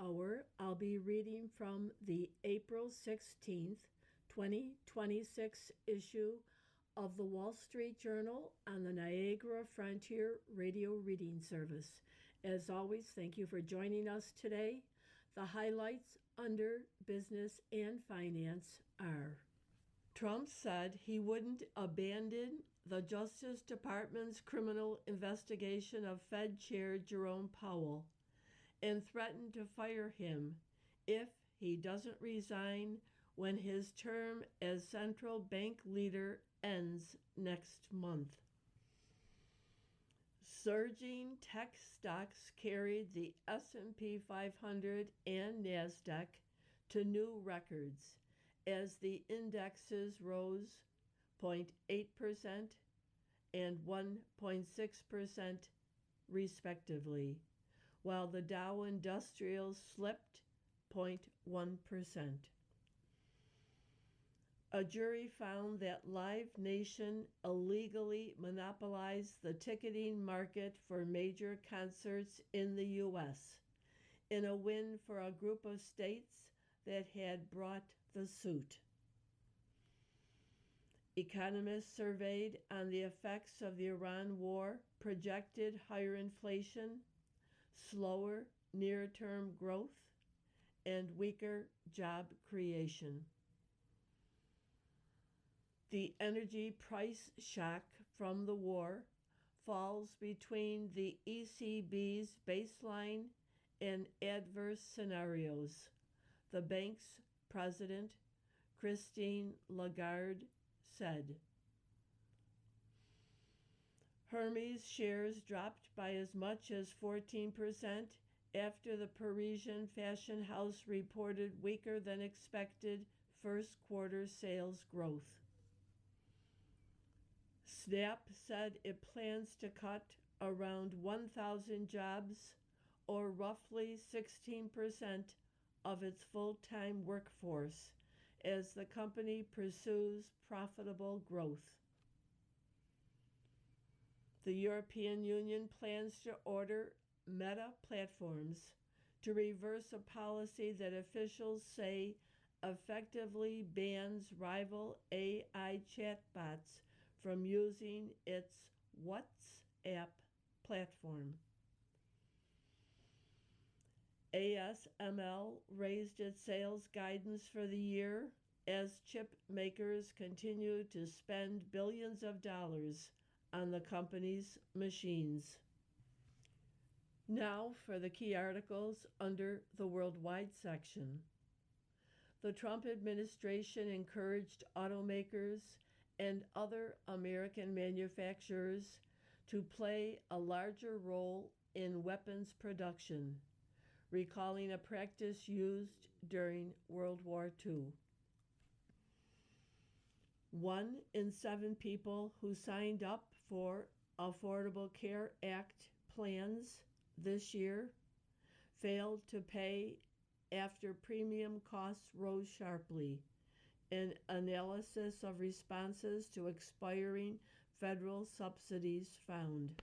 hour, I'll be reading from the April 16th, 2026 issue of the Wall Street Journal on the Niagara Frontier Radio Reading Service. As always, thank you for joining us today. The highlights under business and finance are: Trump said he wouldn't abandon the Justice Department's criminal investigation of Fed Chair Jerome Powell and threatened to fire him if he doesn't resign when his term as central bank leader ends next month. Surging tech stocks carried the S&P 500 and NASDAQ to new records as the indexes rose 0.8% and 1.6% respectively, while the Dow Industrial slipped 0.1%. A jury found that Live Nation illegally monopolized the ticketing market for major concerts in the U.S., in a win for a group of states that had brought the suit. Economists surveyed on the effects of the Iran war projected higher inflation, slower near-term growth, and weaker job creation. The energy price shock from the war falls between the ECB's baseline and adverse scenarios, the bank's president, Christine Lagarde, said. Hermes shares dropped by as much as 14% after the Parisian fashion house reported weaker than expected first quarter sales growth. Snap said it plans to cut around 1,000 jobs, or roughly 16% of its full-time workforce, as the company pursues profitable growth. The European Union plans to order Meta Platforms to reverse a policy that officials say effectively bans rival AI chatbots from using its WhatsApp platform. ASML raised its sales guidance for the year as chip makers continue to spend billions of dollars on the company's machines. Now for the key articles under the Worldwide section. The Trump administration encouraged automakers and other American manufacturers to play a larger role in weapons production, recalling a practice used during World War II. 1 in 7 people who signed up for Affordable Care Act plans this year failed to pay after premium costs rose sharply, an analysis of responses to expiring federal subsidies found.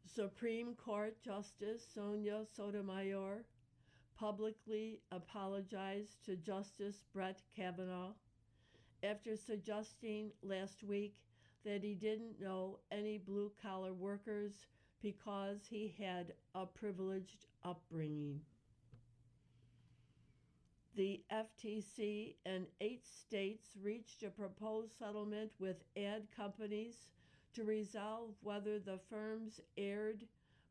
Supreme Court Justice Sonia Sotomayor publicly apologized to Justice Brett Kavanaugh after suggesting last week that he didn't know any blue-collar workers because he had a privileged upbringing. The FTC and 8 states reached a proposed settlement with ad companies to resolve whether the firms erred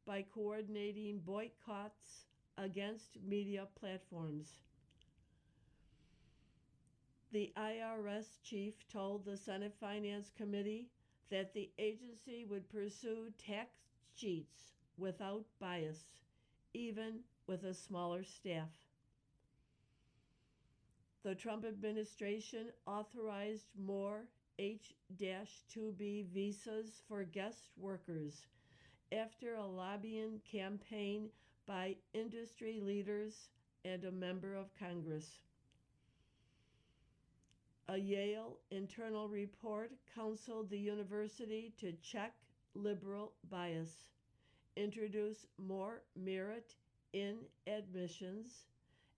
by coordinating boycotts against media platforms. The IRS chief told the Senate Finance Committee that the agency would pursue tax cheats without bias, even with a smaller staff. The Trump administration authorized more H-2B visas for guest workers after a lobbying campaign by industry leaders and a member of Congress. A Yale internal report counseled the university to check liberal bias, introduce more merit in admissions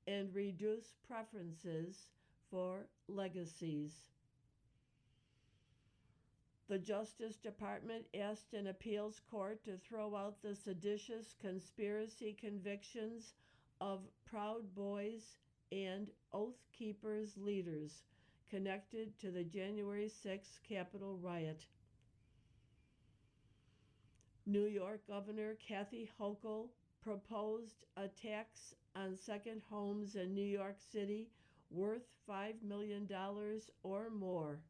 and reduce preferences for legacies. The Justice Department asked an appeals court to throw out the seditious conspiracy convictions of Proud Boys and Oath Keepers leaders connected to the January 6th Capitol riot. New York Governor Kathy Hochul proposed a tax on second homes in New York City worth $5 million or more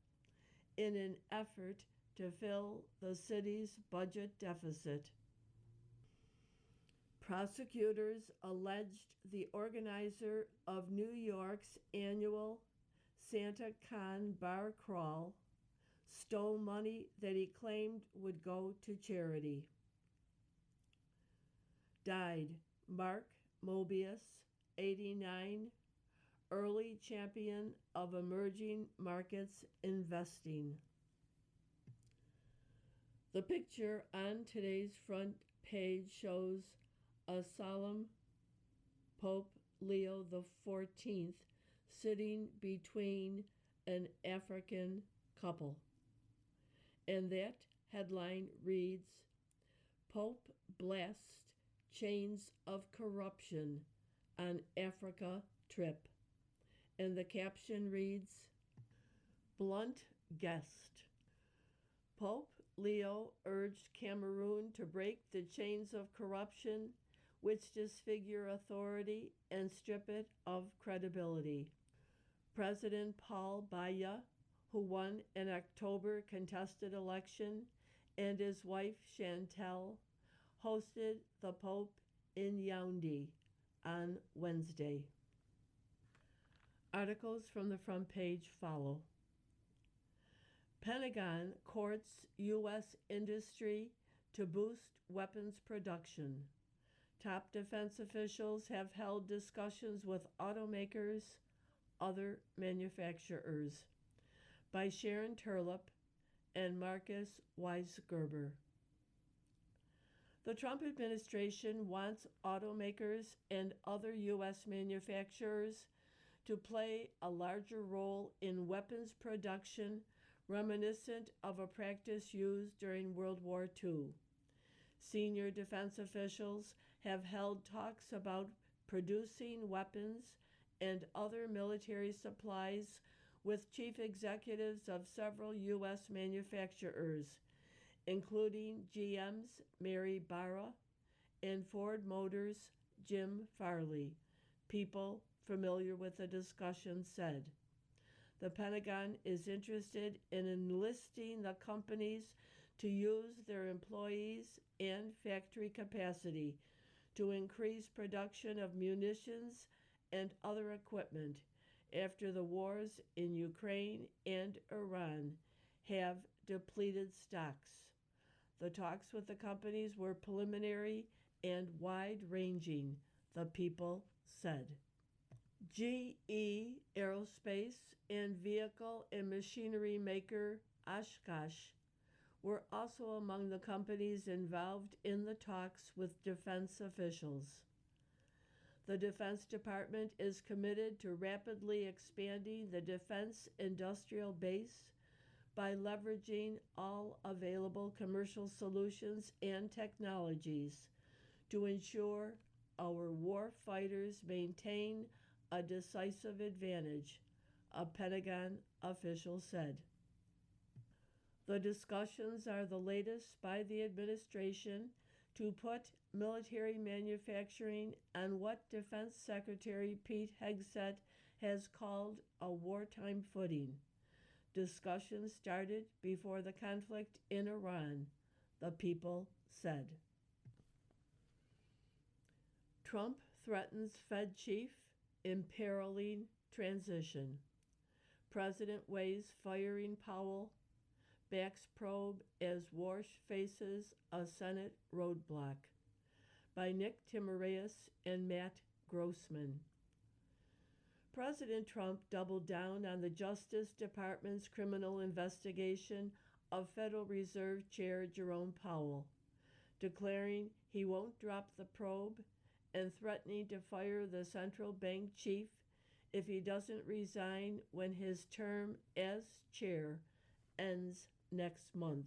in an effort to fill the city's budget deficit. Prosecutors alleged the organizer of New York's annual Santa Con Bar Crawl stole money that he claimed would go to charity. Died Mark Mobius, 89, early champion of emerging markets investing. The picture on today's front page shows a solemn Pope Leo XIV sitting between an African couple. And that headline reads, Pope blasts chains of corruption on Africa trip. And the caption reads, Blunt guest. Pope Leo urged Cameroon to break the chains of corruption which disfigure authority and strip it of credibility. President Paul Biya, who won an October contested election, and his wife Chantal hosted the Pope in Yaoundé on Wednesday. Articles from the front page follow. Pentagon courts U.S. industry to boost weapons production. Top defense officials have held discussions with automakers, other manufacturers. By Sharon Turlip and Marcus Weisgerber. The Trump administration wants automakers and other U.S. manufacturers to play a larger role in weapons production reminiscent of a practice used during World War II. Senior defense officials have held talks about producing weapons and other military supplies with chief executives of several U.S. manufacturers, including GM's Mary Barra and Ford Motors' Jim Farley. People familiar with the discussion said. The Pentagon is interested in enlisting the companies to use their employees and factory capacity to increase production of munitions and other equipment after the wars in Ukraine and Iran have depleted stocks. The talks with the companies were preliminary and wide-ranging, the people said. GE Aerospace and vehicle and machinery maker Oshkosh were also among the companies involved in the talks with defense officials. The Defense Department is committed to rapidly expanding the defense industrial base by leveraging all available commercial solutions and technologies to ensure our war fighters maintain a decisive advantage, a Pentagon official said. The discussions are the latest by the administration to put military manufacturing on what Defense Secretary Pete Hegseth has called a wartime footing. Discussions started before the conflict in Iran, the people said. Trump threatens Fed chief, imperiling transition. President weighs firing Powell, backs probe as Warsh faces a Senate roadblock. By Nick Timiraeus and Matt Grossman. President Trump doubled down on the Justice Department's criminal investigation of Federal Reserve Chair Jerome Powell, declaring he won't drop the probe and threatening to fire the central bank chief if he doesn't resign when his term as chair ends next month.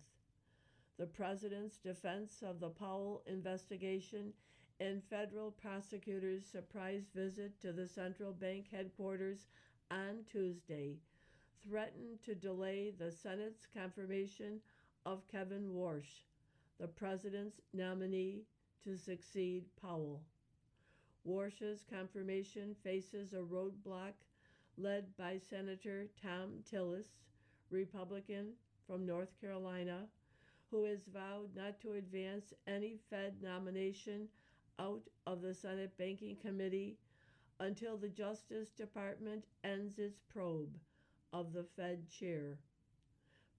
The president's defense of the Powell investigation and federal prosecutors' surprise visit to the central bank headquarters on Tuesday threatened to delay the Senate's confirmation of Kevin Warsh, the president's nominee to succeed Powell. Warsh's confirmation faces a roadblock led by Senator Tom Tillis, Republican from North Carolina, who has vowed not to advance any Fed nomination out of the Senate Banking Committee until the Justice Department ends its probe of the Fed chair.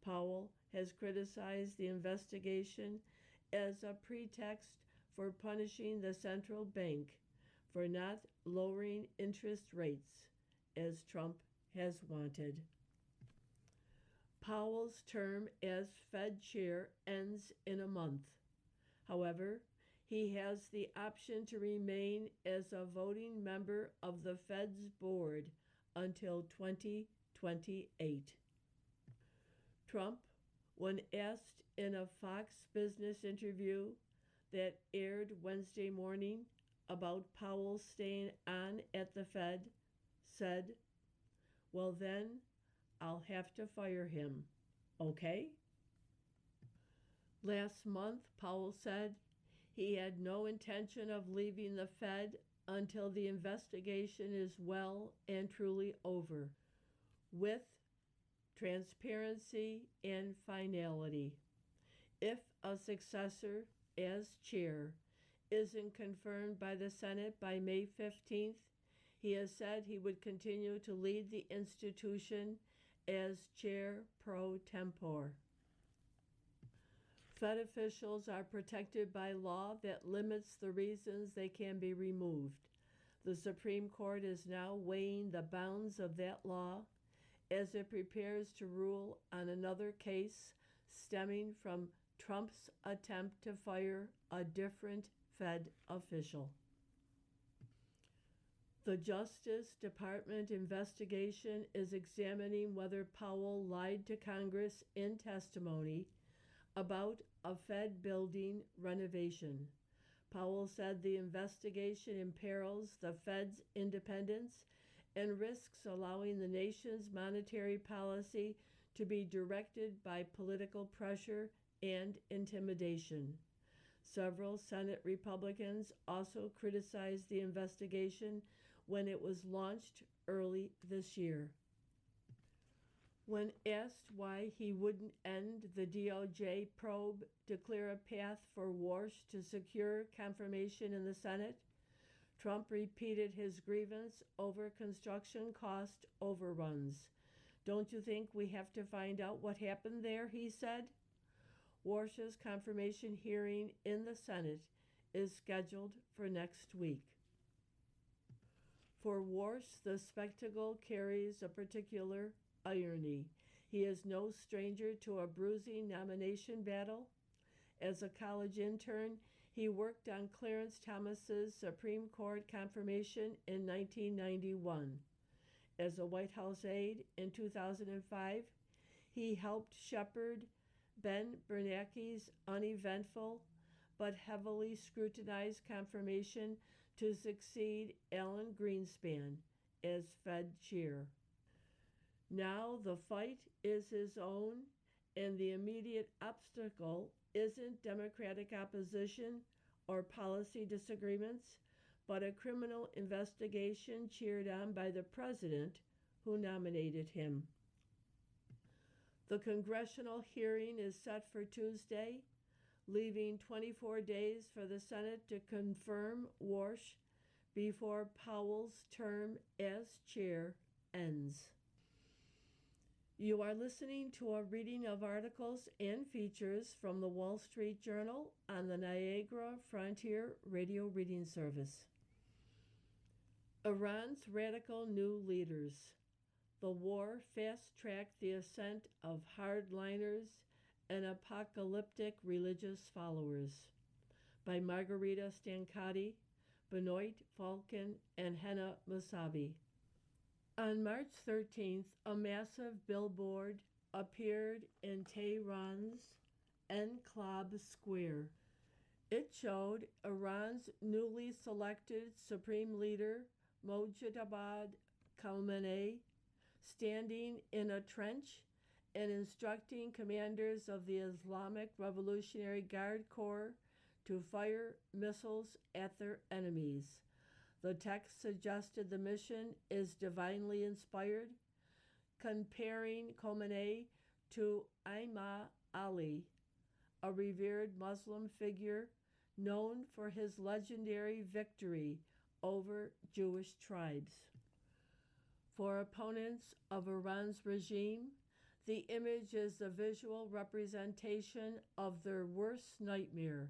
Powell has criticized the investigation as a pretext for punishing the central bank for not lowering interest rates, as Trump has wanted. Powell's term as Fed chair ends in a month. However, he has the option to remain as a voting member of the Fed's board until 2028. Trump, when asked in a Fox Business interview that aired Wednesday morning about Powell staying on at the Fed, said, "Well then, I'll have to fire him, okay?" Last month, Powell said he had no intention of leaving the Fed until the investigation is well and truly over, with transparency and finality. If a successor as chair isn't confirmed by the Senate by May 15th, he has said he would continue to lead the institution as chair pro tempore. Fed officials are protected by law that limits the reasons they can be removed. The Supreme Court is now weighing the bounds of that law as it prepares to rule on another case stemming from Trump's attempt to fire a different Fed official. The Justice Department investigation is examining whether Powell lied to Congress in testimony about a Fed building renovation. Powell said the investigation imperils the Fed's independence and risks allowing the nation's monetary policy to be directed by political pressure and intimidation. Several Senate Republicans also criticized the investigation when it was launched early this year. When asked why he wouldn't end the DOJ probe to clear a path for Warsh to secure confirmation in the Senate, Trump repeated his grievance over construction cost overruns. "Don't you think we have to find out what happened there?" he said. Warsh's confirmation hearing in the Senate is scheduled for next week. For Warsh, the spectacle carries a particular irony. He is no stranger to a bruising nomination battle. As a college intern, he worked on Clarence Thomas's Supreme Court confirmation in 1991. As a White House aide in 2005, he helped shepherd Ben Bernanke's uneventful but heavily scrutinized confirmation to succeed Alan Greenspan as Fed chair. Now the fight is his own, and the immediate obstacle isn't Democratic opposition or policy disagreements, but a criminal investigation cheered on by the president who nominated him. The congressional hearing is set for Tuesday, leaving 24 days for the Senate to confirm Warsh before Powell's term as chair ends. You are listening to a reading of articles and features from the Wall Street Journal on the Niagara Frontier Radio Reading Service. Iran's radical new leaders. The war fast-tracked the ascent of hardliners and apocalyptic religious followers. By Margarita Stancati, Benoit Falcon, and Henna Musavi. On March 13th, a massive billboard appeared in Tehran's Enclave Square. It showed Iran's newly selected supreme leader, Mojtaba Khamenei, standing in a trench and instructing commanders of the Islamic Revolutionary Guard Corps to fire missiles at their enemies. The text suggested the mission is divinely inspired, comparing Khamenei to Imam Ali, a revered Muslim figure known for his legendary victory over Jewish tribes. For opponents of Iran's regime, the image is a visual representation of their worst nightmare,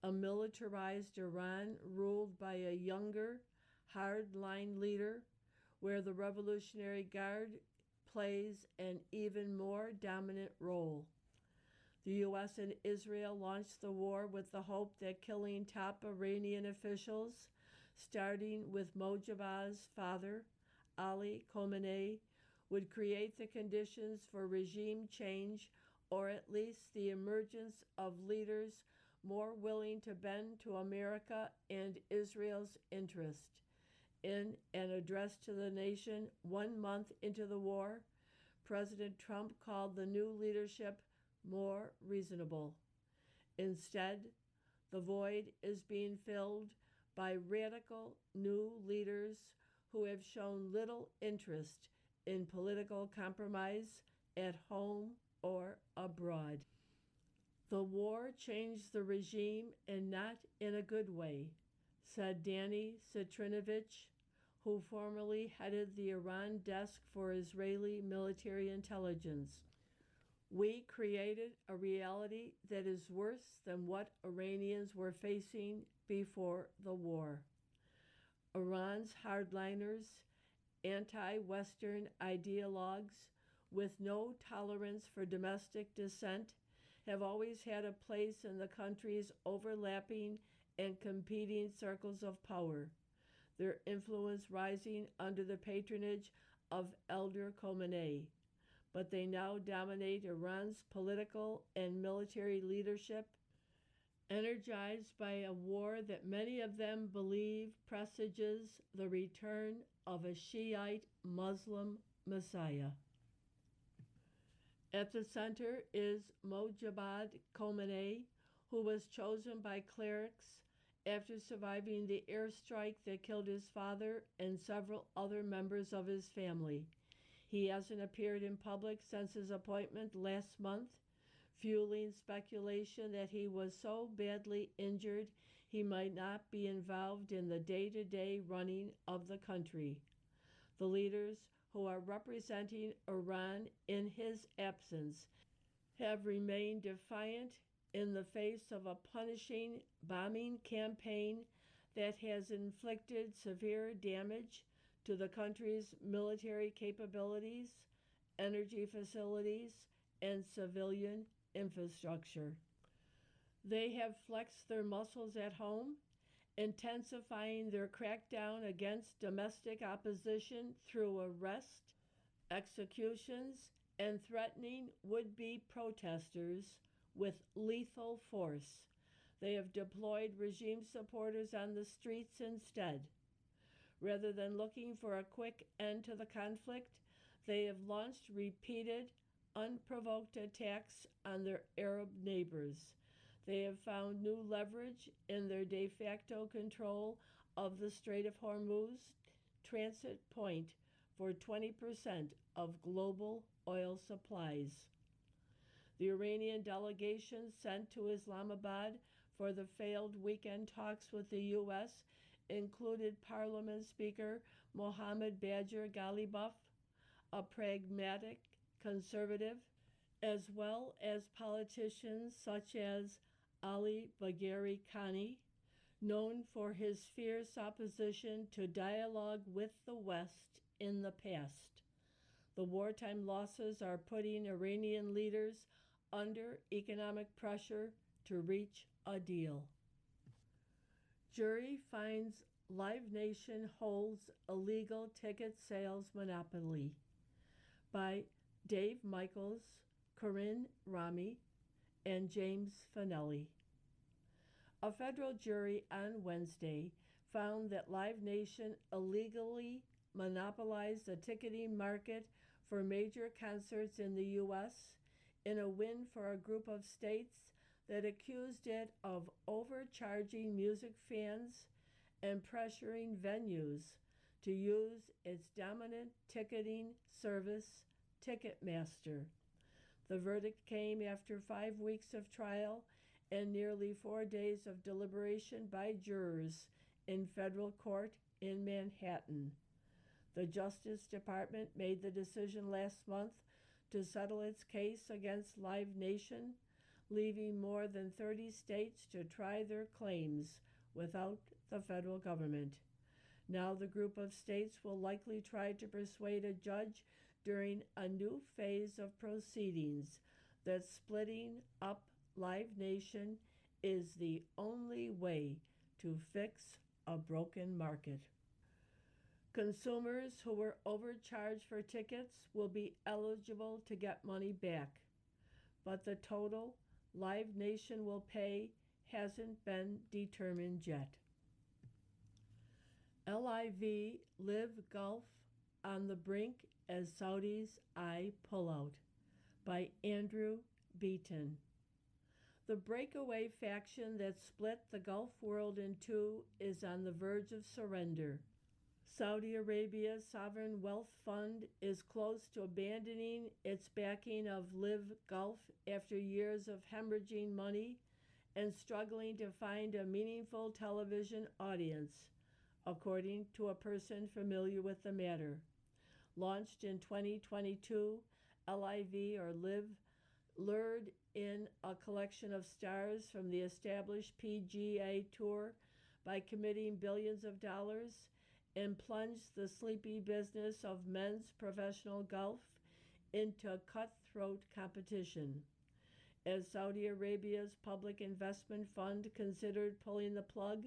a militarized Iran ruled by a younger, hard-line leader, where the Revolutionary Guard plays an even more dominant role. The U.S. and Israel launched the war with the hope that killing top Iranian officials, starting with Mojtaba's father, Ali Khamenei, would create the conditions for regime change, or at least the emergence of leaders more willing to bend to America and Israel's interest. In an address to the nation 1 month into the war, President Trump called the new leadership more reasonable. Instead, the void is being filled by radical new leaders who have shown little interest in political compromise at home or abroad. The war changed the regime, and not in a good way, said Danny Citrinovich, who formerly headed the Iran desk for Israeli military intelligence. We created a reality that is worse than what Iranians were facing before the war. Iran's hardliners, anti-Western ideologues with no tolerance for domestic dissent have always had a place in the country's overlapping and competing circles of power, their influence rising under the patronage of Elder Khamenei. But they now dominate Iran's political and military leadership, energized by a war that many of them believe presages the return of a Shiite Muslim Messiah. At the center is Mojtaba Khamenei, who was chosen by clerics after surviving the airstrike that killed his father and several other members of his family. He hasn't appeared in public since his appointment last month, fueling speculation that he was so badly injured he might not be involved in the day-to-day running of the country. The leaders who are representing Iran in his absence have remained defiant in the face of a punishing bombing campaign that has inflicted severe damage to the country's military capabilities, energy facilities, and civilian infrastructure. They have flexed their muscles at home, intensifying their crackdown against domestic opposition through arrest, executions, and threatening would-be protesters with lethal force. They have deployed regime supporters on the streets instead. Rather than looking for a quick end to the conflict, they have launched repeated, unprovoked attacks on their Arab neighbors. They have found new leverage in their de facto control of the Strait of Hormuz, transit point for 20% of global oil supplies. The Iranian delegation sent to Islamabad for the failed weekend talks with the U.S. included Parliament Speaker Mohammad Bagher Ghalibaf, a pragmatic conservative, as well as politicians such as Ali Bagheri Khani, known for his fierce opposition to dialogue with the West in the past. The wartime losses are putting Iranian leaders under economic pressure to reach a deal. Jury finds Live Nation Holds Illegal Ticket Sales Monopoly by Dave Michaels, Corinne Rami, and James Fanelli. A federal jury on Wednesday found that Live Nation illegally monopolized the ticketing market for major concerts in the U.S. in a win for a group of states that accused it of overcharging music fans and pressuring venues to use its dominant ticketing service, Ticketmaster. The verdict came after 5 weeks of trial and nearly 4 days of deliberation by jurors in federal court in Manhattan. The Justice Department made the decision last month to settle its case against Live Nation, leaving more than 30 states to try their claims without the federal government. Now the group of states will likely try to persuade a judge during a new phase of proceedings that splitting up Live Nation is the only way to fix a broken market. Consumers who were overcharged for tickets will be eligible to get money back, but the total Live Nation will pay hasn't been determined yet. Live Golf on the Brink as Saudis eye pullout by Andrew Beaton. The breakaway faction that split the Gulf world in two is on the verge of surrender. Saudi Arabia's sovereign wealth fund is close to abandoning its backing of Live Golf after years of hemorrhaging money and struggling to find a meaningful television audience, according to a person familiar with the matter. Launched in 2022, LIV or Live lured in a collection of stars from the established PGA Tour by committing billions of dollars and plunged the sleepy business of men's professional golf into cutthroat competition. As Saudi Arabia's public investment fund considered pulling the plug,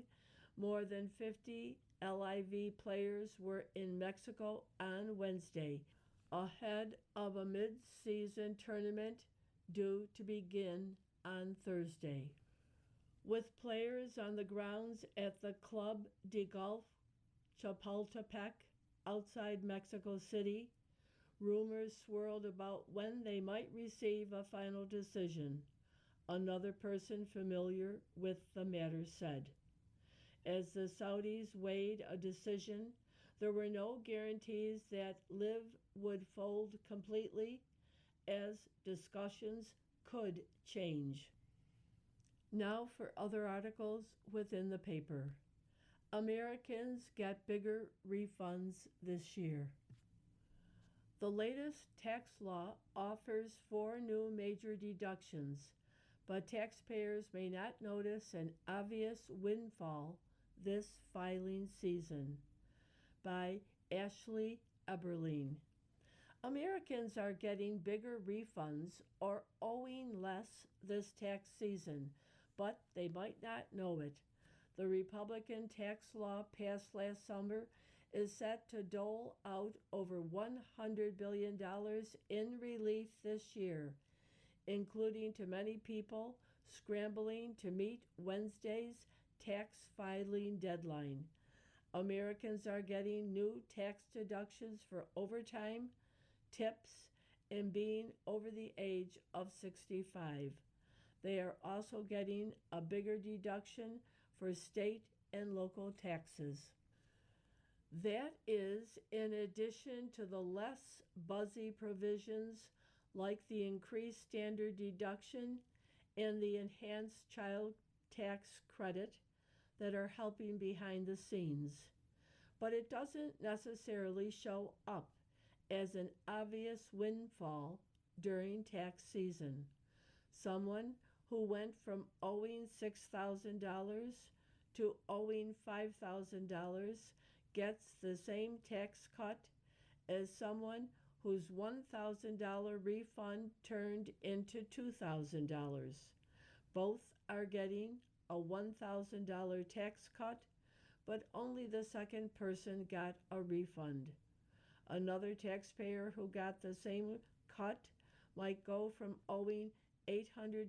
more than 50 LIV players were in Mexico on Wednesday, ahead of a mid-season tournament due to begin on Thursday. With players on the grounds at the Club de Golf Chapultepec outside Mexico City, rumors swirled about when they might receive a final decision, another person familiar with the matter said. As the Saudis weighed a decision, there were no guarantees that Live would fold completely, as discussions could change. Now for other articles within the paper. Americans get bigger refunds this year. The latest tax law offers 4 new major deductions, but taxpayers may not notice an obvious windfall this filing season. By Ashley Eberling. Americans are getting bigger refunds or owing less this tax season, but they might not know it. The Republican tax law passed last summer is set to dole out over $100 billion in relief this year, including to many people scrambling to meet Wednesday's tax filing deadline. Americans are getting new tax deductions for overtime, tips, and being over the age of 65. They are also getting a bigger deduction for state and local taxes. That is in addition to the less buzzy provisions like the increased standard deduction and the enhanced child tax credit that are helping behind the scenes. But it doesn't necessarily show up as an obvious windfall during tax season. Someone who went from owing $6,000 to owing $5,000 gets the same tax cut as someone whose $1,000 refund turned into $2,000. Both are getting a $1,000 tax cut, but only the second person got a refund. Another taxpayer who got the same cut might go from owing $800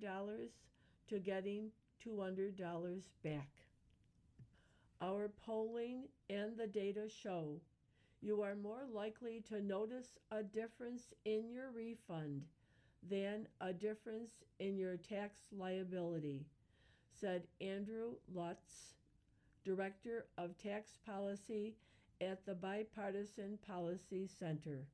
to getting $200 back. Our polling and the data show you are more likely to notice a difference in your refund than a difference in your tax liability, said Andrew Lutz, Director of Tax Policy at the Bipartisan Policy Center.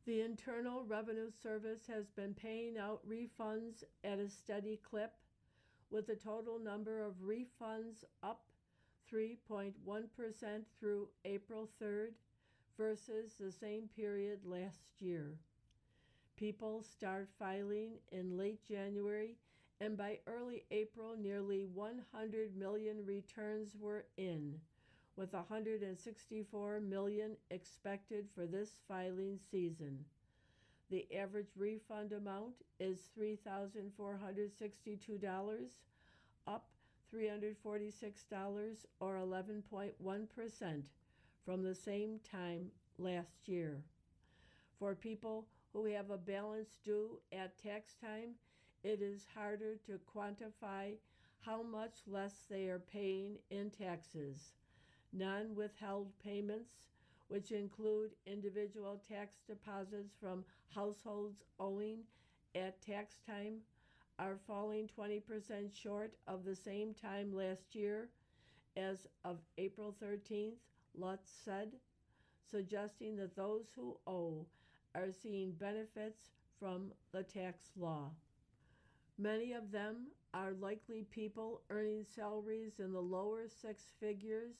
The Internal Revenue Service has been paying out refunds at a steady clip, with the total number of refunds up 3.1% through April 3rd versus the same period last year. People start filing in late January, and by early April, nearly 100 million returns were in, with 164 million expected for this filing season. The average refund amount is $3,462, up $346 or 11.1% from the same time last year. For people who have a balance due at tax time, it is harder to quantify how much less they are paying in taxes. Non-withheld payments, which include individual tax deposits from households owing at tax time, are falling 20% short of the same time last year as of April 13th, Lutz said, suggesting that those who owe are seeing benefits from the tax law. Many of them are likely people earning salaries in the lower six figures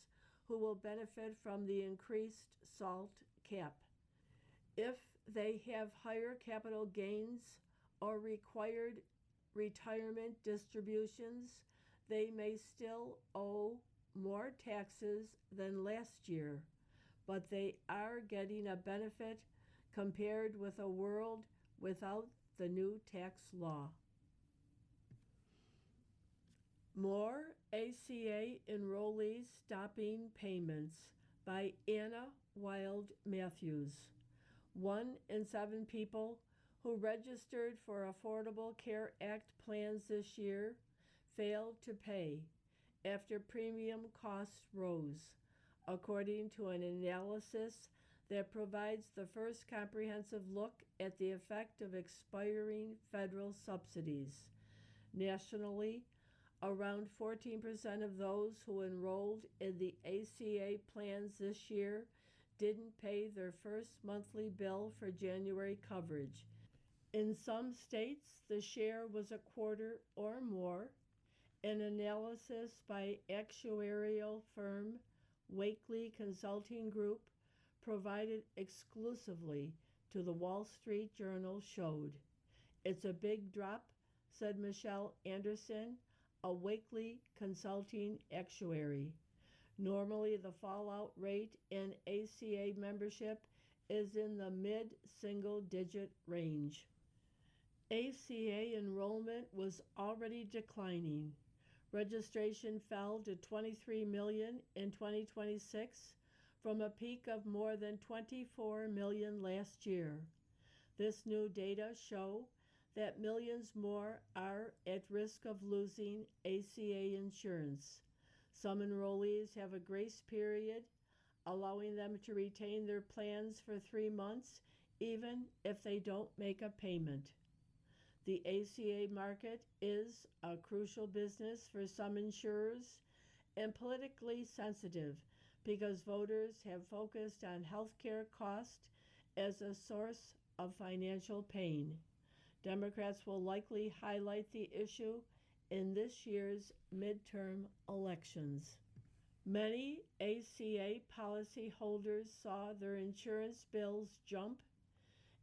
who will benefit from the increased SALT cap. If they have higher capital gains or required retirement distributions, they may still owe more taxes than last year, but they are getting a benefit compared with a world without the new tax law. More ACA enrollees stopping payments by Anna Wild Matthews. 1 in 7 people who registered for Affordable Care Act plans this year failed to pay after premium costs rose, according to an analysis that provides the first comprehensive look at the effect of expiring federal subsidies. Nationally, around 14% of those who enrolled in the ACA plans this year didn't pay their first monthly bill for January coverage. In some states, the share was a quarter or more. An analysis by actuarial firm Wakely Consulting Group, provided exclusively to the Wall Street Journal, showed. It's a big drop, said Michelle Anderson, a Wakely Consulting actuary. Normally, the fallout rate in ACA membership is in the mid-single-digit range. ACA enrollment was already declining. Registration fell to 23 million in 2026 from a peak of more than 24 million last year. This new data show that millions more are at risk of losing ACA insurance. Some enrollees have a grace period, allowing them to retain their plans for 3 months, even if they don't make a payment. The ACA market is a crucial business for some insurers and politically sensitive because voters have focused on healthcare cost as a source of financial pain. Democrats will likely highlight the issue in this year's midterm elections. Many ACA policyholders saw their insurance bills jump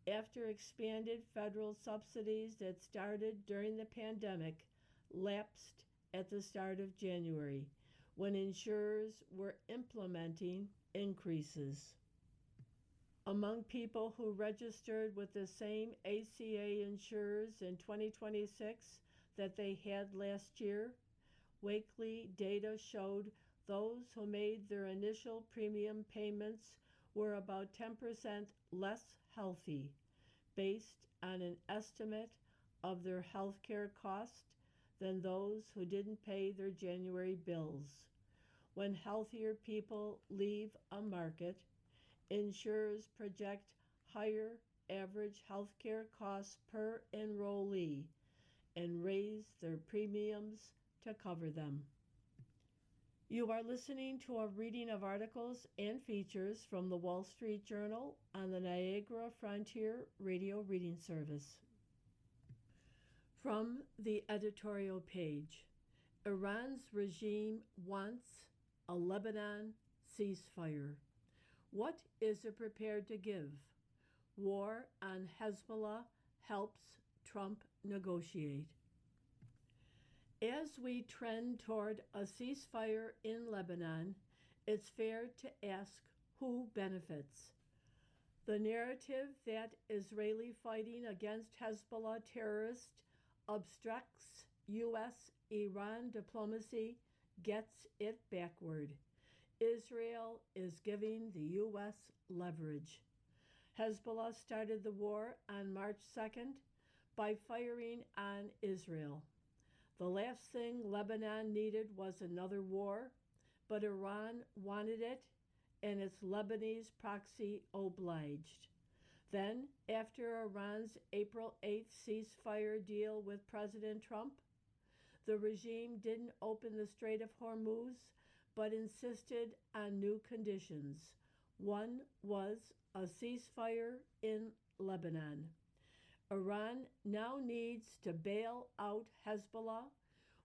after expanded federal subsidies that started during the pandemic lapsed at the start of January, when insurers were implementing increases. Among people who registered with the same ACA insurers in 2026 that they had last year, Wakely data showed those who made their initial premium payments were about 10% less healthy, based on an estimate of their health care cost than those who didn't pay their January bills. When healthier people leave a market, insurers project higher average health care costs per enrollee and raise their premiums to cover them. You are listening to a reading of articles and features from the Wall Street Journal on the Niagara Frontier Radio Reading Service. From the editorial page, Iran's regime wants a Lebanon ceasefire. What is it prepared to give? War on Hezbollah helps Trump negotiate. As we trend toward a ceasefire in Lebanon, it's fair to ask who benefits. The narrative that Israeli fighting against Hezbollah terrorists obstructs U.S.-Iran diplomacy gets it backward. Israel is giving the U.S. leverage. Hezbollah started the war on March 2nd by firing on Israel. The last thing Lebanon needed was another war, but Iran wanted it, and its Lebanese proxy obliged. Then, after Iran's April 8th ceasefire deal with President Trump, the regime didn't open the Strait of Hormuz, but insisted on new conditions. One was a ceasefire in Lebanon. Iran now needs to bail out Hezbollah,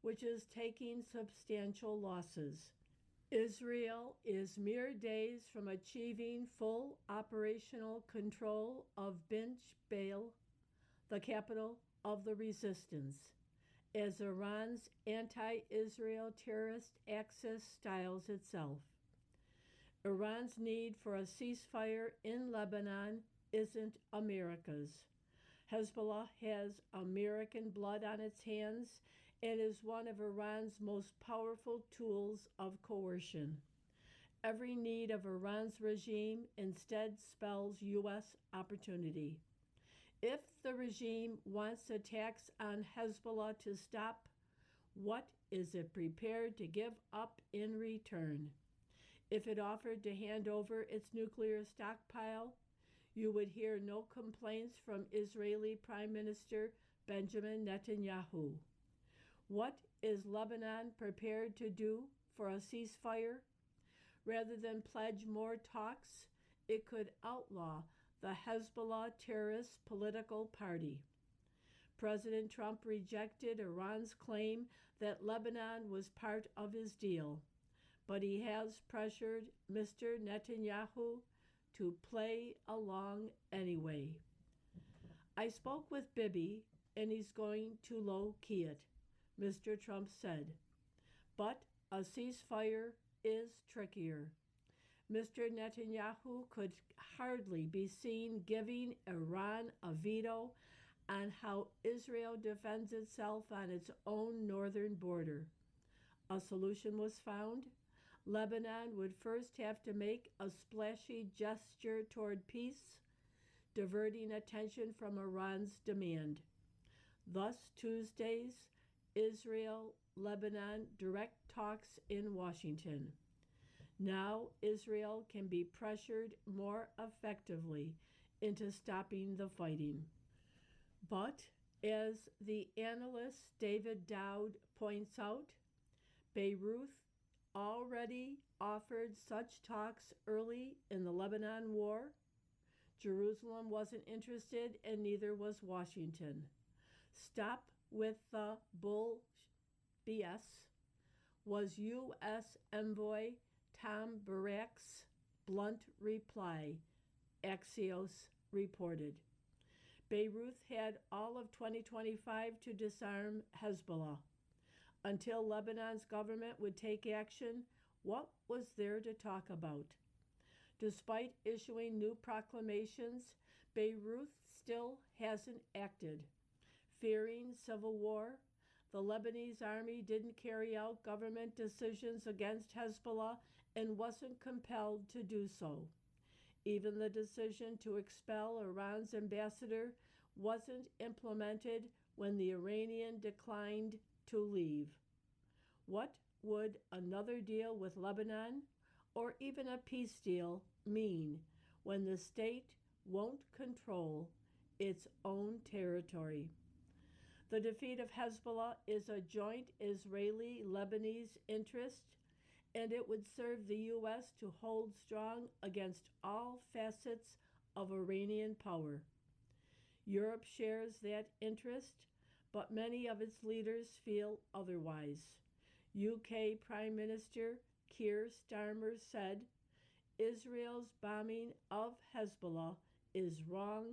which is taking substantial losses. Israel is mere days from achieving full operational control of Bint Bail, the capital of the resistance, as Iran's anti-Israel terrorist axis styles itself. Iran's need for a ceasefire in Lebanon isn't America's. Hezbollah has American blood on its hands and is one of Iran's most powerful tools of coercion. Every need of Iran's regime instead spells U.S. opportunity. If the regime wants attacks on Hezbollah to stop, what is it prepared to give up in return? If it offered to hand over its nuclear stockpile, you would hear no complaints from Israeli Prime Minister Benjamin Netanyahu. What is Lebanon prepared to do for a ceasefire? Rather than pledge more talks, it could outlaw the Hezbollah terrorist political party. President Trump rejected Iran's claim that Lebanon was part of his deal, but he has pressured Mr. Netanyahu to play along anyway. I spoke with Bibi, and he's going to low-key it, Mr. Trump said. But a ceasefire is trickier. Mr. Netanyahu could hardly be seen giving Iran a veto on how Israel defends itself on its own northern border. A solution was found. Lebanon would first have to make a splashy gesture toward peace, diverting attention from Iran's demand. Thus, Tuesday's Israel-Lebanon direct talks in Washington. Now Israel can be pressured more effectively into stopping the fighting. But, as the analyst David Dowd points out, Beirut already offered such talks early in the Lebanon war. Jerusalem wasn't interested, and neither was Washington. Stop with the bull BS was U.S. Envoy Tom Barak's blunt reply, Axios reported. Beirut had all of 2025 to disarm Hezbollah. Until Lebanon's government would take action, what was there to talk about? Despite issuing new proclamations, Beirut still hasn't acted. Fearing civil war, The Lebanese army didn't carry out government decisions against Hezbollah and wasn't compelled to do so. Even the decision to expel Iran's ambassador wasn't implemented when the Iranian declined to leave. What would another deal with Lebanon, or even a peace deal, mean when the state won't control its own territory? The defeat of Hezbollah is a joint Israeli Lebanese interest, and it would serve the U.S. to hold strong against all facets of Iranian power. Europe shares that interest, but many of its leaders feel otherwise. UK Prime Minister Keir Starmer said, Israel's bombing of Hezbollah is wrong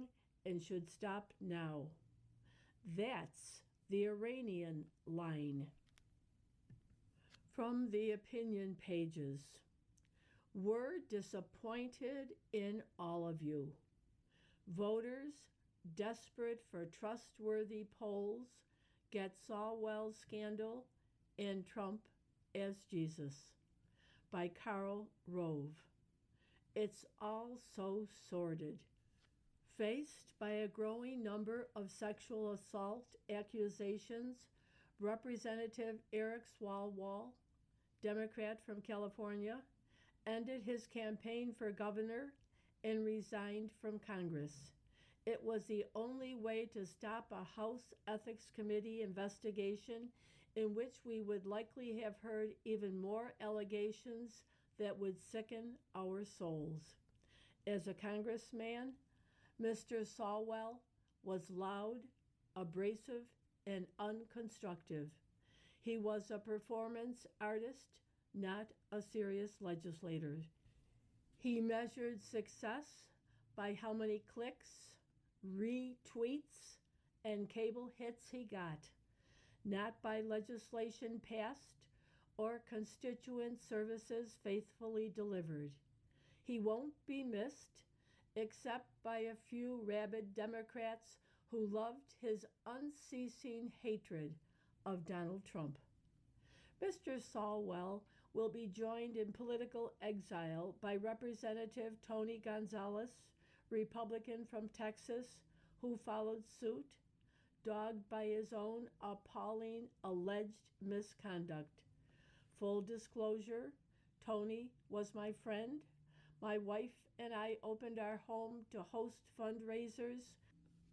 and should stop now. That's the Iranian line. From the opinion pages, we're disappointed in all of you. Voters, desperate for trustworthy polls, get Swalwell's scandal and Trump as Jesus, by Karl Rove. It's all so sordid. Faced by a growing number of sexual assault accusations, Representative Eric Swalwell, Democrat from California, ended his campaign for governor and resigned from Congress. It was the only way to stop a House Ethics Committee investigation in which we would likely have heard even more allegations that would sicken our souls. As a congressman, Mr. Swalwell was loud, abrasive, and unconstructive. He was a performance artist, not a serious legislator. He measured success by how many clicks, retweets, and cable hits he got, not by legislation passed or constituent services faithfully delivered. He won't be missed except by a few rabid Democrats who loved his unceasing hatred of Donald Trump. Mr. Swalwell will be joined in political exile by Representative Tony Gonzalez, Republican from Texas, who followed suit, dogged by his own appalling alleged misconduct. Full disclosure, Tony was my friend. My wife and I opened our home to host fundraisers,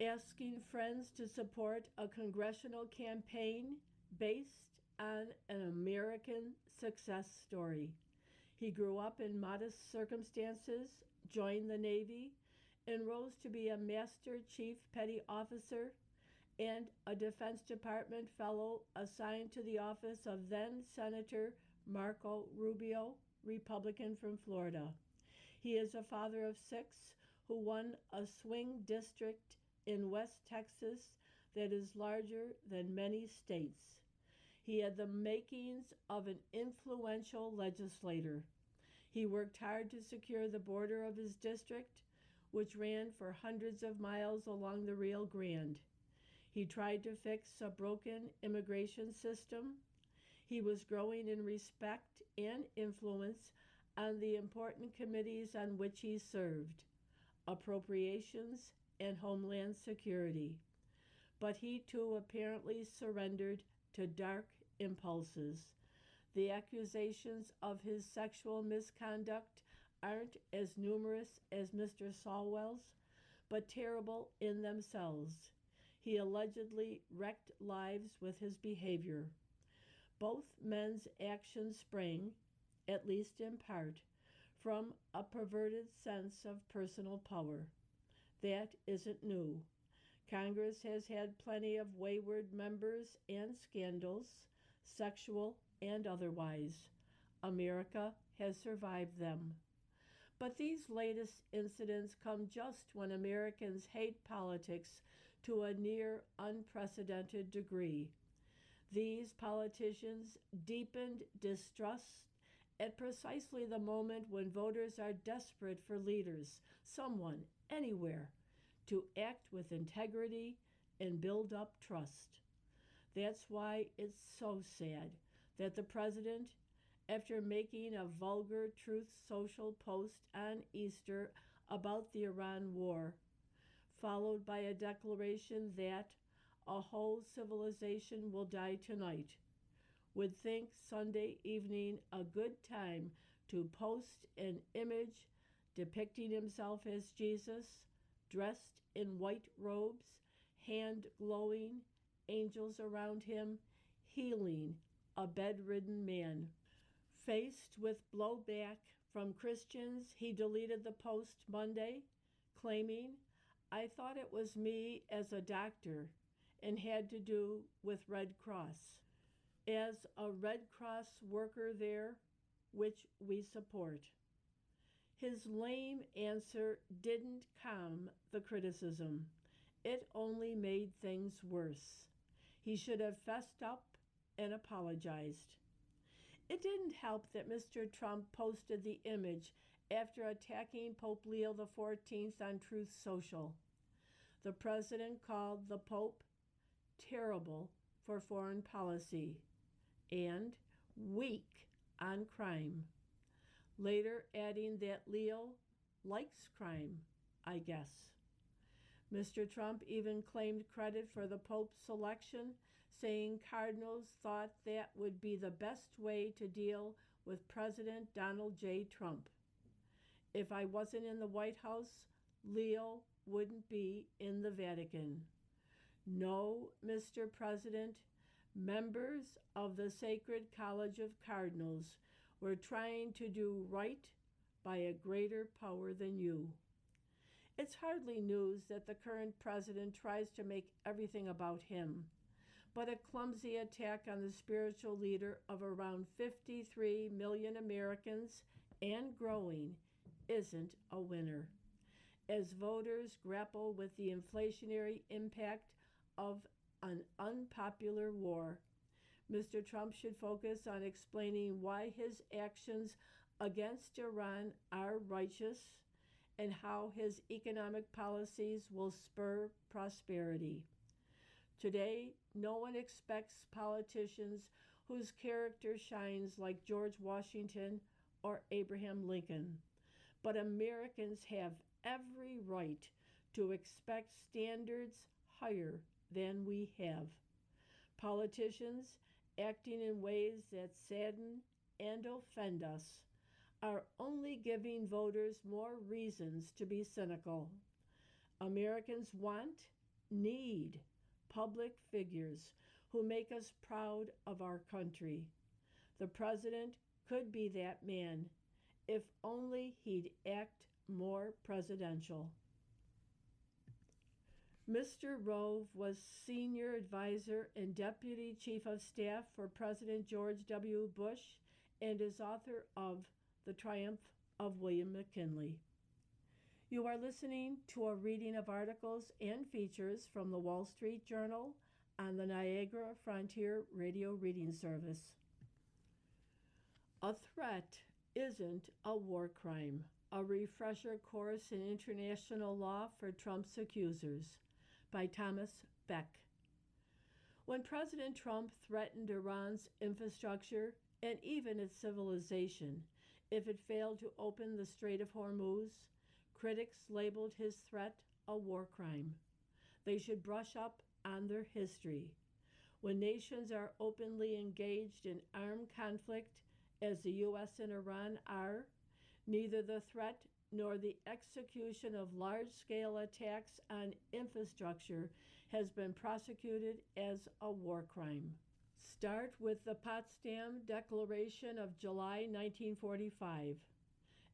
asking friends to support a congressional campaign based on an American success story. He grew up in modest circumstances, joined the Navy, and rose to be a Master Chief Petty Officer and a Defense Department fellow assigned to the office of then Senator Marco Rubio, Republican from Florida. He is a father of 6 who won a swing district in West Texas that is larger than many states. He had the makings of an influential legislator. He worked hard to secure the border of his district, which ran for hundreds of miles along the Rio Grande. He tried to fix a broken immigration system. He was growing in respect and influence on the important committees on which he served, Appropriations and Homeland Security. But he too apparently surrendered to dark impulses. The accusations of his sexual misconduct aren't as numerous as Mr. Swalwell's, but terrible in themselves. He allegedly wrecked lives with his behavior. Both men's actions sprang, at least in part, from a perverted sense of personal power. That isn't new. Congress has had plenty of wayward members and scandals, sexual and otherwise. America has survived them. But these latest incidents come just when Americans hate politics to a near unprecedented degree. These politicians deepened distrust at precisely the moment when voters are desperate for leaders, someone, anywhere, to act with integrity and build up trust. That's why it's so sad that the president, after making a vulgar Truth Social post on Easter about the Iran war, followed by a declaration that a whole civilization will die tonight, would think Sunday evening a good time to post an image depicting himself as Jesus, dressed in white robes, hand glowing, angels around him, healing a bedridden man. Faced with blowback from Christians, he deleted the post Monday, claiming, "I thought it was me as a doctor and had to do with Red Cross." As a Red Cross worker there, which we support. His lame answer didn't calm the criticism. It only made things worse. He should have fessed up and apologized. It didn't help that Mr. Trump posted the image after attacking Pope Leo XIV on Truth Social. The president called the Pope terrible for foreign policy and weak on crime, later adding that Leo likes crime, I guess. Mr. Trump even claimed credit for the Pope's selection, saying cardinals thought that would be the best way to deal with President Donald J. Trump. If I wasn't in the White House, Leo wouldn't be in the Vatican. No, Mr. President, members of the Sacred College of Cardinals were trying to do right by a greater power than you. It's hardly news that the current president tries to make everything about him, but a clumsy attack on the spiritual leader of around 53 million Americans and growing isn't a winner. As voters grapple with the inflationary impact of an unpopular war, Mr. Trump should focus on explaining why his actions against Iran are righteous and how his economic policies will spur prosperity. Today, no one expects politicians whose character shines like George Washington or Abraham Lincoln, but Americans have every right to expect standards higher than we have. Politicians acting in ways that sadden and offend us are only giving voters more reasons to be cynical. Americans need public figures who make us proud of our country. The president could be that man if only he'd act more presidential. Mr. Rove was senior advisor and deputy chief of staff for President George W. Bush and is author of The Triumph of William McKinley. You are listening to a reading of articles and features from the Wall Street Journal on the Niagara Frontier Radio Reading Service. A threat isn't a war crime. A refresher course in international law for Trump's accusers by Thomas Beck. When President Trump threatened Iran's infrastructure and even its civilization if it failed to open the Strait of Hormuz, critics labeled his threat a war crime. They should brush up on their history. When nations are openly engaged in armed conflict, as the U.S. and Iran are, neither the threat nor the execution of large-scale attacks on infrastructure has been prosecuted as a war crime. Start with the Potsdam Declaration of July 1945.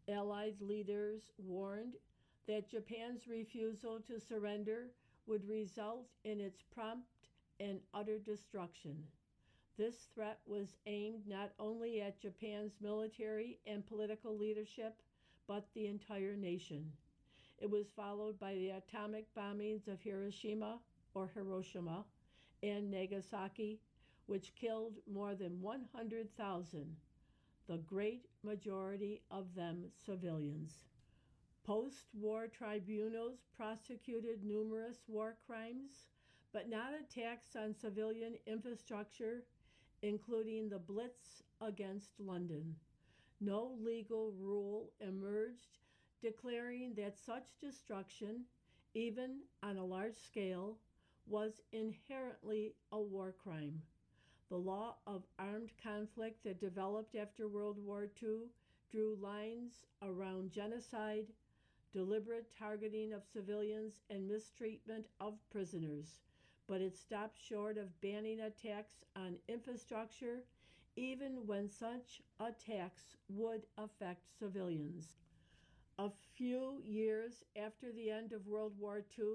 Allied leaders warned that Japan's refusal to surrender would result in its prompt and utter destruction. This threat was aimed not only at Japan's military and political leadership, but the entire nation. It was followed by the atomic bombings of Hiroshima and Nagasaki, which killed more than 100,000, the great majority of them civilians. Post-war tribunals prosecuted numerous war crimes, but not attacks on civilian infrastructure, including the Blitz against London. No legal rule emerged declaring that such destruction, even on a large scale, was inherently a war crime. The law of armed conflict that developed after World War II drew lines around genocide, deliberate targeting of civilians, and mistreatment of prisoners, but it stopped short of banning attacks on infrastructure, even when such attacks would affect civilians. A few years after the end of World War II,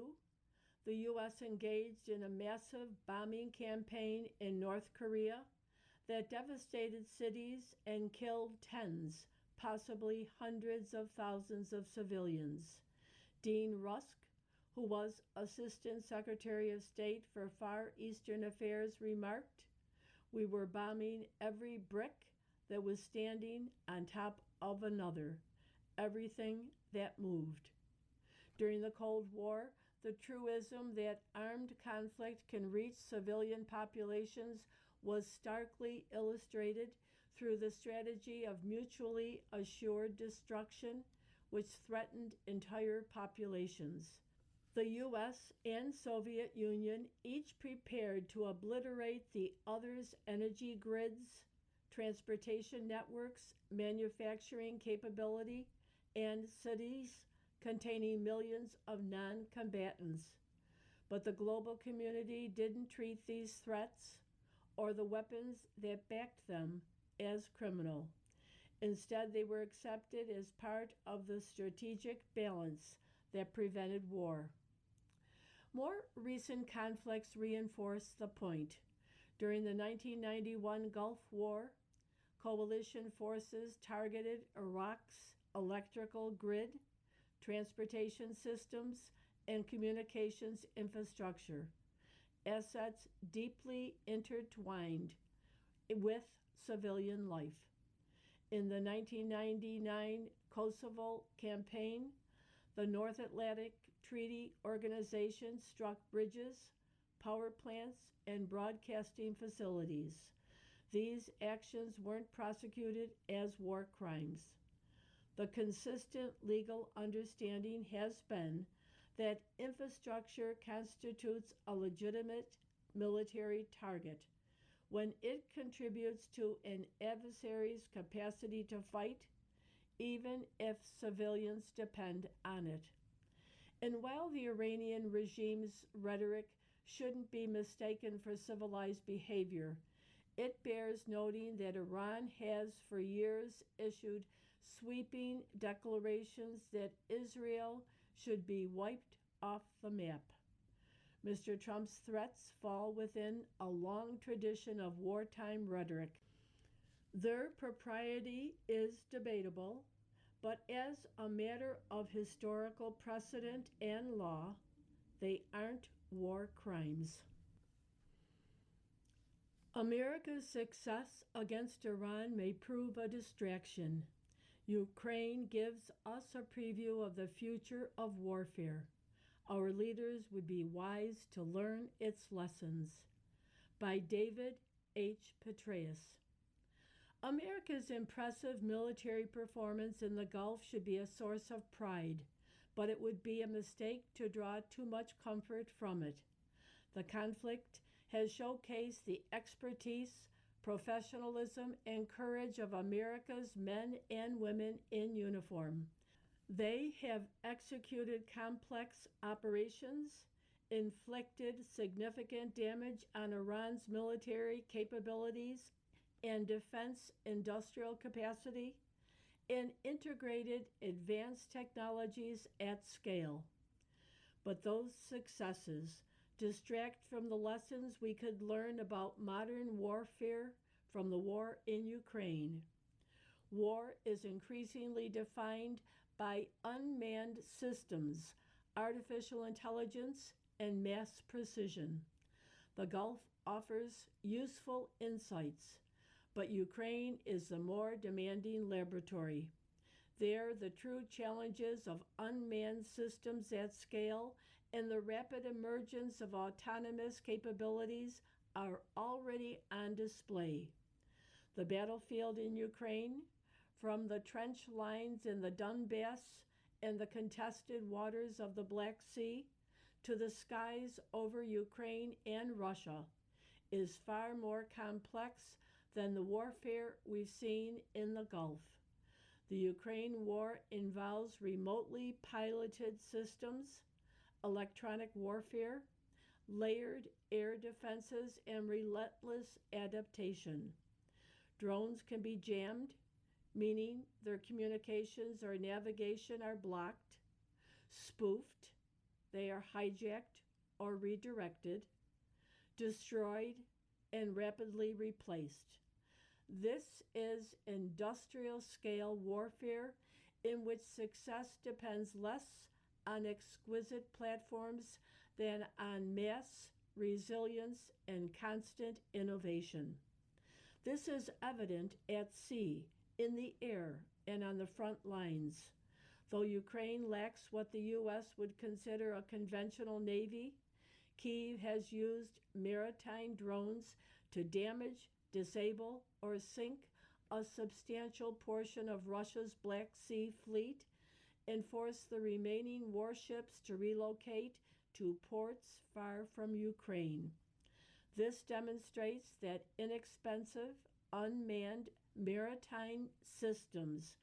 the U.S. engaged in a massive bombing campaign in North Korea that devastated cities and killed tens, possibly hundreds of thousands of civilians. Dean Rusk, who was Assistant Secretary of State for Far Eastern Affairs, remarked, "We were bombing every brick that was standing on top of another, everything that moved." During the Cold War, the truism that armed conflict can reach civilian populations was starkly illustrated through the strategy of mutually assured destruction, which threatened entire populations. The US and Soviet Union each prepared to obliterate the other's energy grids, transportation networks, manufacturing capability, and cities containing millions of non combatants. But the global community didn't treat these threats or the weapons that backed them as criminal. Instead, they were accepted as part of the strategic balance that prevented war. More recent conflicts reinforce the point. During the 1991 Gulf War, coalition forces targeted Iraq's electrical grid, transportation systems, and communications infrastructure, assets deeply intertwined with civilian life. In the 1999 Kosovo campaign, the North Atlantic Treaty Organization struck bridges, power plants, and broadcasting facilities. These actions weren't prosecuted as war crimes. The consistent legal understanding has been that infrastructure constitutes a legitimate military target when it contributes to an adversary's capacity to fight, even if civilians depend on it. And while the Iranian regime's rhetoric shouldn't be mistaken for civilized behavior, it bears noting that Iran has for years issued sweeping declarations that Israel should be wiped off the map. Mr. Trump's threats fall within a long tradition of wartime rhetoric. Their propriety is debatable, but as a matter of historical precedent and law, they aren't war crimes. America's success against Iran may prove a distraction. Ukraine gives us a preview of the future of warfare. Our leaders would be wise to learn its lessons. By David H. Petraeus. America's impressive military performance in the Gulf should be a source of pride, but it would be a mistake to draw too much comfort from it. The conflict has showcased the expertise, professionalism, and courage of America's men and women in uniform. They have executed complex operations, inflicted significant damage on Iran's military capabilities and defense industrial capacity, and integrated advanced technologies at scale. But those successes distract from the lessons we could learn about modern warfare from the war in Ukraine. War is increasingly defined by unmanned systems, artificial intelligence, and mass precision. The Gulf offers useful insights, but Ukraine is the more demanding laboratory. There, the true challenges of unmanned systems at scale and the rapid emergence of autonomous capabilities are already on display. The battlefield in Ukraine, from the trench lines in the Donbass and the contested waters of the Black Sea to the skies over Ukraine and Russia, is far more complex than the warfare we've seen in the Gulf. The Ukraine war involves remotely piloted systems, electronic warfare, layered air defenses, and relentless adaptation. Drones can be jammed, meaning their communications or navigation are blocked, spoofed, they are hijacked or redirected, destroyed, and rapidly replaced. This is industrial scale warfare in which success depends less on exquisite platforms than on mass, resilience, and constant innovation. This is evident at sea, in the air, and on the front lines. Though Ukraine lacks what the U.S. would consider a conventional navy, Kyiv has used maritime drones to damage, disable, or sink a substantial portion of Russia's Black Sea fleet and force the remaining warships to relocate to ports far from Ukraine. This demonstrates that inexpensive, unmanned maritime systems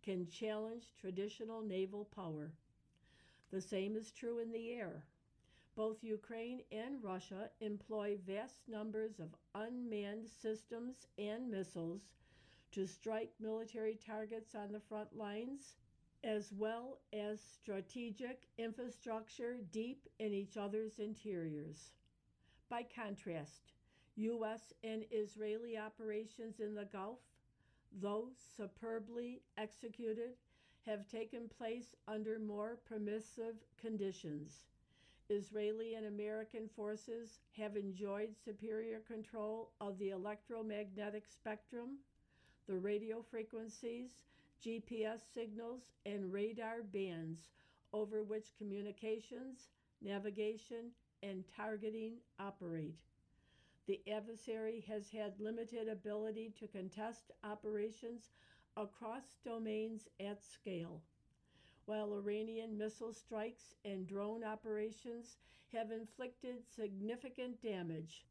can challenge traditional naval power. The same is true in the air. Both Ukraine and Russia employ vast numbers of unmanned systems and missiles to strike military targets on the front lines, as well as strategic infrastructure deep in each other's interiors. By contrast, U.S. and Israeli operations in the Gulf, though superbly executed, have taken place under more permissive conditions. Israeli and American forces have enjoyed superior control of the electromagnetic spectrum, the radio frequencies, GPS signals, and radar bands over which communications, navigation, and targeting operate. The adversary has had limited ability to contest operations across domains at scale, while Iranian missile strikes and drone operations have inflicted significant damage.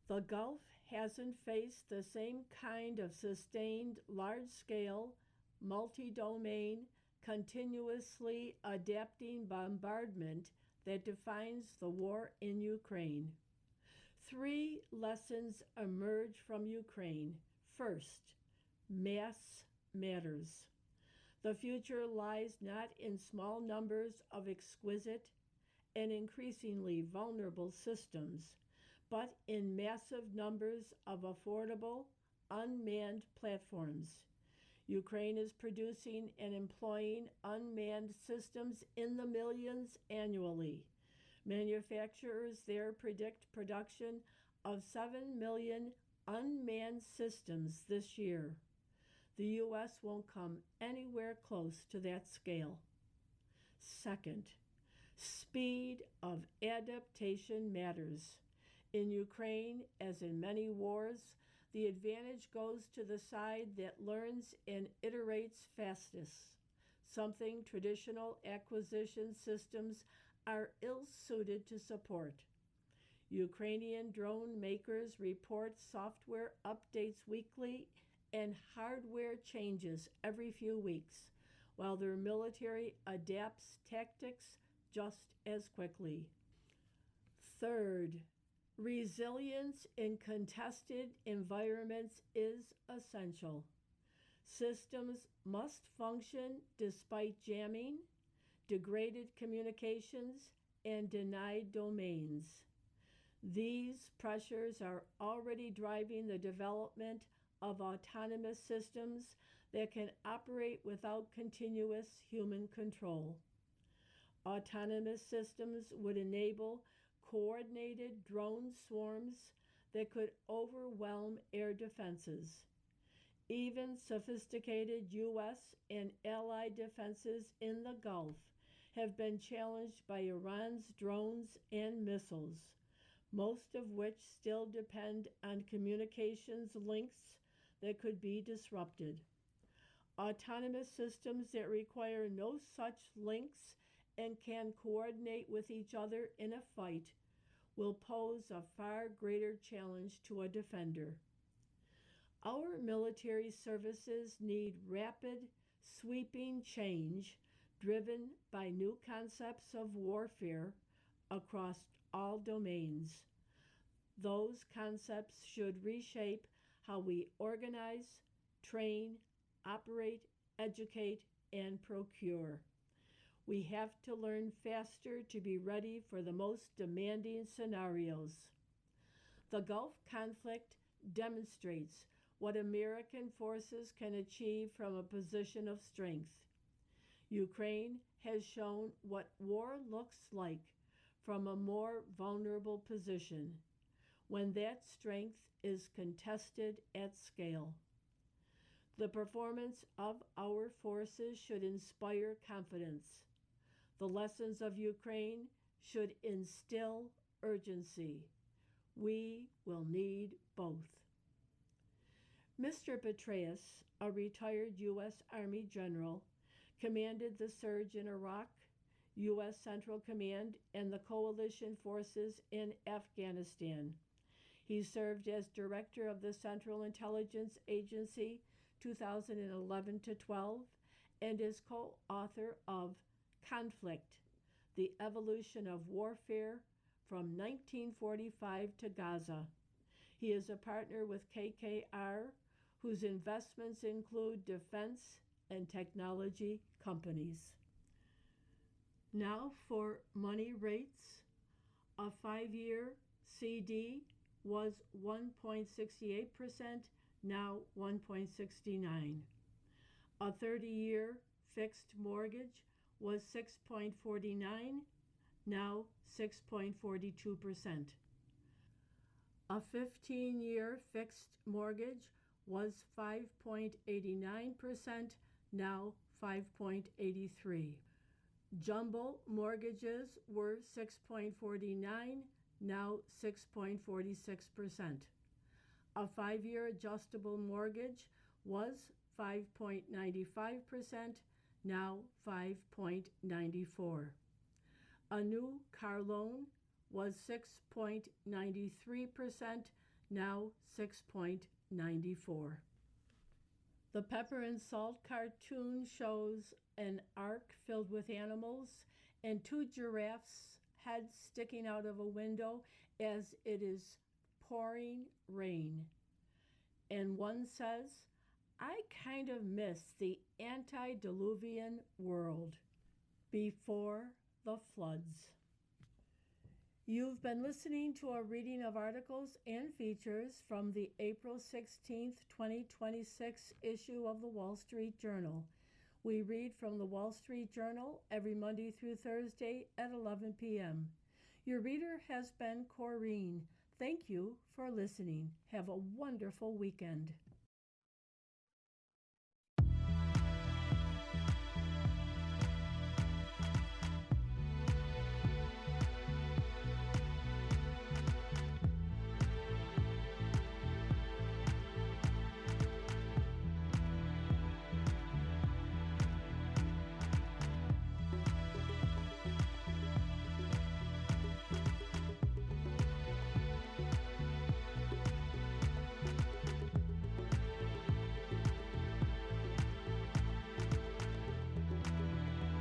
The Gulf hasn't faced the same kind of sustained, large-scale, multi-domain, continuously adapting bombardment that defines the war in Ukraine. 3 lessons emerge from Ukraine. First, mass matters. The future lies not in small numbers of exquisite and increasingly vulnerable systems, but in massive numbers of affordable, unmanned platforms. Ukraine is producing and employing unmanned systems in the millions annually. Manufacturers there predict production of 7 million unmanned systems this year. The U.S. won't come anywhere close to that scale. Second, speed of adaptation matters. In Ukraine, as in many wars, the advantage goes to the side that learns and iterates fastest, something traditional acquisition systems are ill-suited to support. Ukrainian drone makers report software updates weekly and hardware changes every few weeks, while their military adapts tactics just as quickly. Third, resilience in contested environments is essential. Systems must function despite jamming, degraded communications, and denied domains. These pressures are already driving the development of autonomous systems that can operate without continuous human control. Autonomous systems would enable coordinated drone swarms that could overwhelm air defenses. Even sophisticated U.S. and allied defenses in the Gulf have been challenged by Iran's drones and missiles, most of which still depend on communications links that could be disrupted. Autonomous systems that require no such links and can coordinate with each other in a fight will pose a far greater challenge to a defender. Our military services need rapid, sweeping change driven by new concepts of warfare across all domains. Those concepts should reshape how we organize, train, operate, educate, and procure. We have to learn faster to be ready for the most demanding scenarios. The Gulf conflict demonstrates what American forces can achieve from a position of strength. Ukraine has shown what war looks like from a more vulnerable position when that strength is contested at scale. The performance of our forces should inspire confidence. The lessons of Ukraine should instill urgency. We will need both. Mr. Petraeus, a retired U.S. Army general, commanded the surge in Iraq, U.S. Central Command, and the coalition forces in Afghanistan. He served as director of the Central Intelligence Agency 2011 to 12 and is co-author of Conflict: The Evolution of Warfare from 1945 to Gaza. He is a partner with KKR, whose investments include defense and technology companies. Now for money rates. A 5-year CD was 1.68%, now 1.69. A 30-year fixed mortgage was 6.49, now 6.42%. A 15-year fixed mortgage was 5.89%, now 5.83. Jumbo mortgages were 6.49, now 6.46%. A 5-year adjustable mortgage was 5.95%, now 5.94. A new car loan was 6.93%, now 6.94. The Pepper and Salt cartoon shows an ark filled with animals and 2 giraffes' heads sticking out of a window as it is pouring rain. And one says, "I kind of miss the antediluvian world before the floods." You've been listening to a reading of articles and features from the April 16th, 2026 issue of the Wall Street Journal. We read from the Wall Street Journal every Monday through Thursday at 11 p.m. Your reader has been Corrine. Thank you for listening. Have a wonderful weekend.